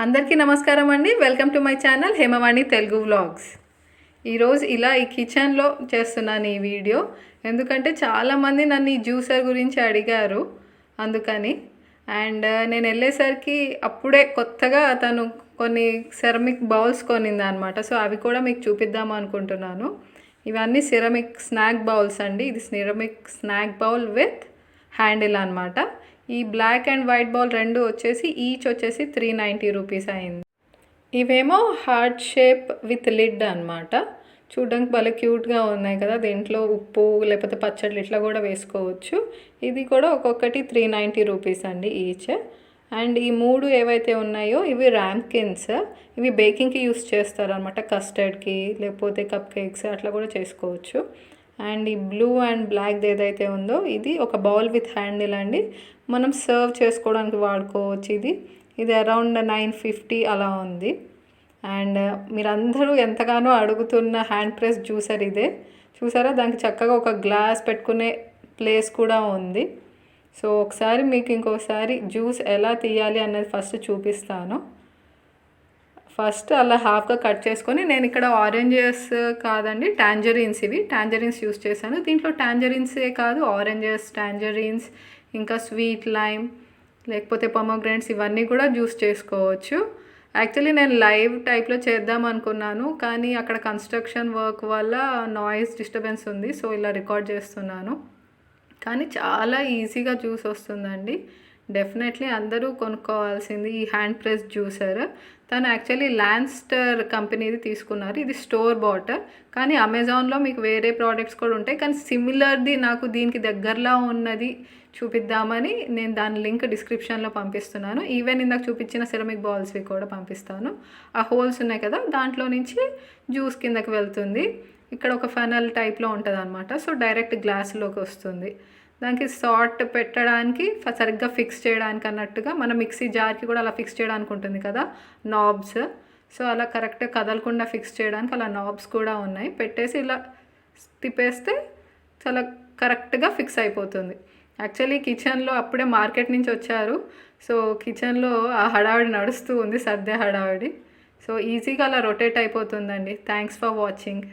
అందరికీ నమస్కారం అండి. Welcome to my channel Hemavani Telugu vlogs. ఈరోజు ఇలా ఈ కిచెన్లో చేస్తున్నాను ఈ వీడియో. ఎందుకంటే చాలామంది నన్ను ఈ జ్యూసర్ గురించి అడిగారు, అందుకని. అండ్ నేను వెళ్ళేసరికి అప్పుడే కొత్తగా తను కొన్ని సెరమిక్ బౌల్స్ కొనింది అనమాట. సో అవి కూడా మీకు చూపిద్దాం అనుకుంటున్నాను. ఇవన్నీ సెరమిక్ స్నాక్ బౌల్స్ అండి. ఇది ceramic snack bowl with handle అనమాట. ఈ బ్లాక్ అండ్ వైట్ బౌల్ రెండు వచ్చేసి ఈచ్ వచ్చేసి 390 రూపీస్ అయింది. ఇవేమో హార్ట్ షేప్ విత్ లిడ్ అనమాట. చూడడానికి భలే క్యూట్గా ఉన్నాయి కదా. దీంట్లో ఉప్పు లేకపోతే పచ్చళ్ళు ఇట్లా కూడా వేసుకోవచ్చు. ఇది కూడా ఒక్కొక్కటి 390 రూపీస్ అండి ఈచ్. అండ్ ఈ మూడు ఏవైతే ఉన్నాయో ఇవి ర్యాంకిన్స్. ఇవి బేకింగ్కి యూస్ చేస్తారు అనమాట. కస్టర్డ్కి లేకపోతే కప్ కేక్స్ అట్లా కూడా చేసుకోవచ్చు. అండ్ ఈ బ్లూ అండ్ బ్లాక్ది ఏదైతే ఉందో ఇది ఒక బౌల్ విత్ హ్యాండిల్ అండి. మనం సర్వ్ చేసుకోవడానికి వాడుకోవచ్చు. ఇది అరౌండ్ 950 అలా ఉంది. అండ్ మీరందరూ ఎంతగానో అడుగుతున్న హ్యాండ్ ప్రెస్ జ్యూసర్ ఇదే. చూసారా, దానికి చక్కగా ఒక గ్లాస్ పెట్టుకునే ప్లేస్ కూడా ఉంది. సో ఒకసారి మీకు ఇంకోసారి జ్యూస్ ఎలా తీయాలి అన్నది ఫస్ట్ చూపిస్తాను. ఫస్ట్ అలా హాఫ్గా కట్ చేసుకొని, నేను ఇక్కడ ఆరెంజెస్ కాదండి టాంజరీన్స్, ఇవి టాంజరీన్స్ యూస్ చేశాను. దీంట్లో టాంజరీన్సే కాదు, ఆరెంజెస్, టాంజరీన్స్, ఇంకా స్వీట్ లైమ్ లేకపోతే పొమోగ్రానేట్స్ ఇవన్నీ కూడా జ్యూస్ చేసుకోవచ్చు. యాక్చువల్లీ నేను లైవ్ టైప్లో చేద్దాం అనుకున్నాను, కానీ అక్కడ కన్స్ట్రక్షన్ వర్క్ వల్ల నాయిస్ డిస్టర్బెన్స్ ఉంది. సో ఇలా రికార్డ్ చేస్తున్నాను. కానీ చాలా ఈజీగా జ్యూస్ వస్తుందండి. డెఫినెట్లీ అందరూ కొనుక్కోవాల్సింది ఈ హ్యాండ్ ప్రెస్ జ్యూసర్. తను యాక్చువల్లీ ల్యాన్స్టర్ కంపెనీది తీసుకున్నారు. ఇది స్టోర్ బాట్, కానీ అమెజాన్లో మీకు వేరే ప్రోడక్ట్స్ కూడా ఉంటాయి. కానీ సిమిలర్ది నాకు దీనికి దగ్గరలో ఉన్నది చూపిద్దామని నేను దాని లింక్ డిస్క్రిప్షన్లో పంపిస్తున్నాను. ఈవెన్ ఇందాక చూపించిన సెరమిక్ బౌల్స్వి కూడా పంపిస్తాను. ఆ హోల్స్ ఉన్నాయి కదా, దాంట్లో నుంచి జ్యూస్ కిందకి వెళ్తుంది. ఇక్కడ ఒక ఫనల్ టైప్లో ఉంటుంది అనమాట. సో డైరెక్ట్ గ్లాస్లోకి వస్తుంది. దానికి సాల్ట్ పెట్టడానికి సరిగ్గా ఫిక్స్ చేయడానికి అన్నట్టుగా మన మిక్సీ జార్కి కూడా అలా ఫిక్స్ చేయడానికి ఉంటుంది కదా నాబ్స్. సో అలా కరెక్ట్గా కదలకుండా ఫిక్స్ చేయడానికి అలా నాబ్స్ కూడా ఉన్నాయి. పెట్టేసి ఇలా తిప్పేస్తే చాలా కరెక్ట్గా ఫిక్స్ అయిపోతుంది. యాక్చువల్లీ కిచెన్లో అప్పుడే మార్కెట్ నుంచి వచ్చారు. సో కిచెన్లో ఆ హడావిడి నడుస్తూ ఉంది, సర్దే హడావిడి. సో ఈజీగా అలా రొటేట్ అయిపోతుందండి. Thanks for watching.